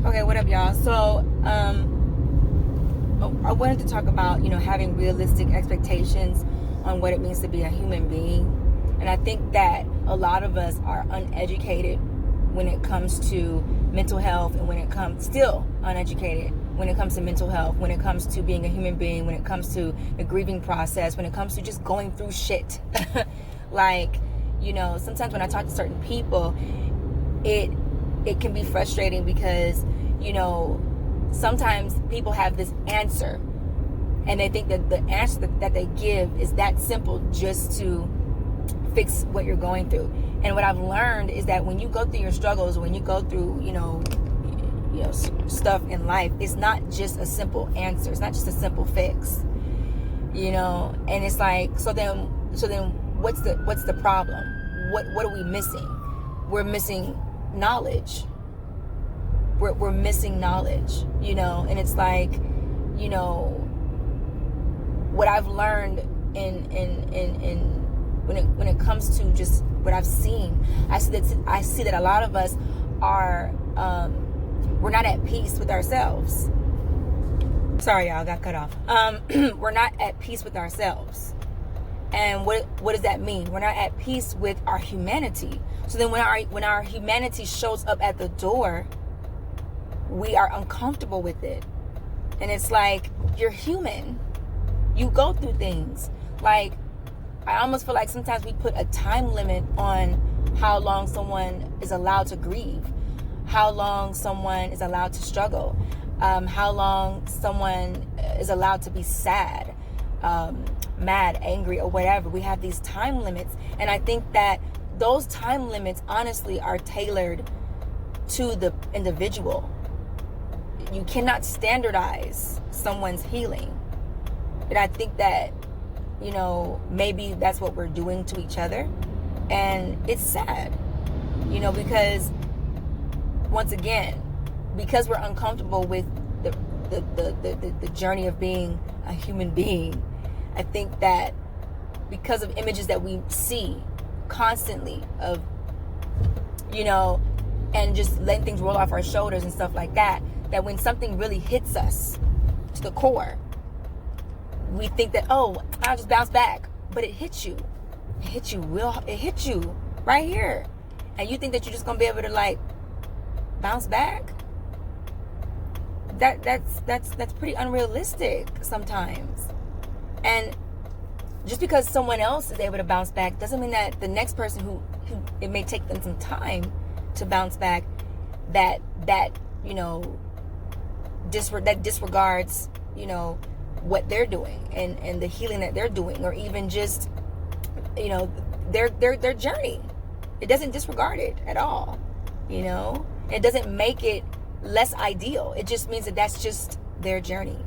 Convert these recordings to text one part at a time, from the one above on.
Okay, what up, y'all? So, I wanted to talk about, having realistic expectations on what it means to be a human being. And I think that a lot of us are uneducated when it comes to mental health, and still uneducated when it comes to mental health, when it comes to being a human being, when it comes to the grieving process, when it comes to just going through shit. Sometimes when I talk to certain people, it can be frustrating because, sometimes people have this answer and they think that the answer that they give is that simple just to fix what you're going through. And what I've learned is that when you go through your struggles, when you go through, stuff in life, it's not just a simple answer. It's not just a simple fix, and it's like, so then what's the problem? What are we missing? We're missing knowledge. We're missing knowledge, and it's like, what I've learned in when it comes to just what I've seen, I see that a lot of us are we're not at peace with ourselves. Sorry, y'all, got cut off. We're not at peace with ourselves. And what does that mean? We're not at peace with our humanity. So then when our humanity shows up at the door, we are uncomfortable with it. And it's like, you're human. You go through things. Like, I almost feel like sometimes we put a time limit on how long someone is allowed to grieve, how long someone is allowed to struggle, how long someone is allowed to be sad, mad, angry, or whatever. We have these time limits. And I think that those time limits honestly are tailored to the individual. You cannot standardize someone's healing. And I think that, maybe that's what we're doing to each other. And it's sad, because once again, because we're uncomfortable with the journey of being a human being, I think that because of images that we see constantly of, and just letting things roll off our shoulders and stuff like that, that when something really hits us to the core, we think that, oh, I'll just bounce back. But it hits you. It hits you right here. And you think that you're just going to be able to, bounce back? That's pretty unrealistic sometimes. And just because someone else is able to bounce back doesn't mean that the next person who it may take them some time to bounce back, that disregards, what they're doing and the healing that they're doing, or even just, their journey. It doesn't disregard it at all, It doesn't make it less ideal. It just means that that's just their journey,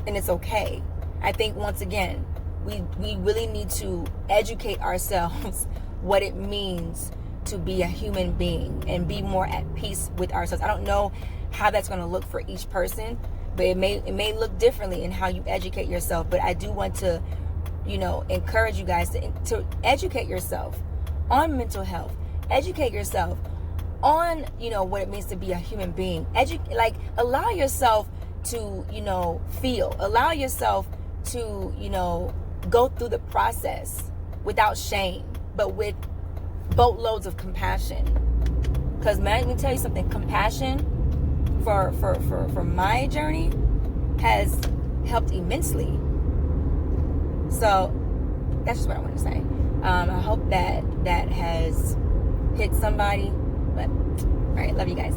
and it's okay. I think, once again, we really need to educate ourselves what it means to be a human being and be more at peace with ourselves. I don't know how that's going to look for each person, but it may look differently in how you educate yourself. But I do want to, encourage you guys to educate yourself on mental health, educate yourself on, what it means to be a human being. Allow yourself to, feel, allow yourself to, go through the process without shame, but with boatloads of compassion. Because, man, let me tell you something, compassion for my journey has helped immensely. So that's just what I want to say. I hope that has hit somebody. But all right, love you guys.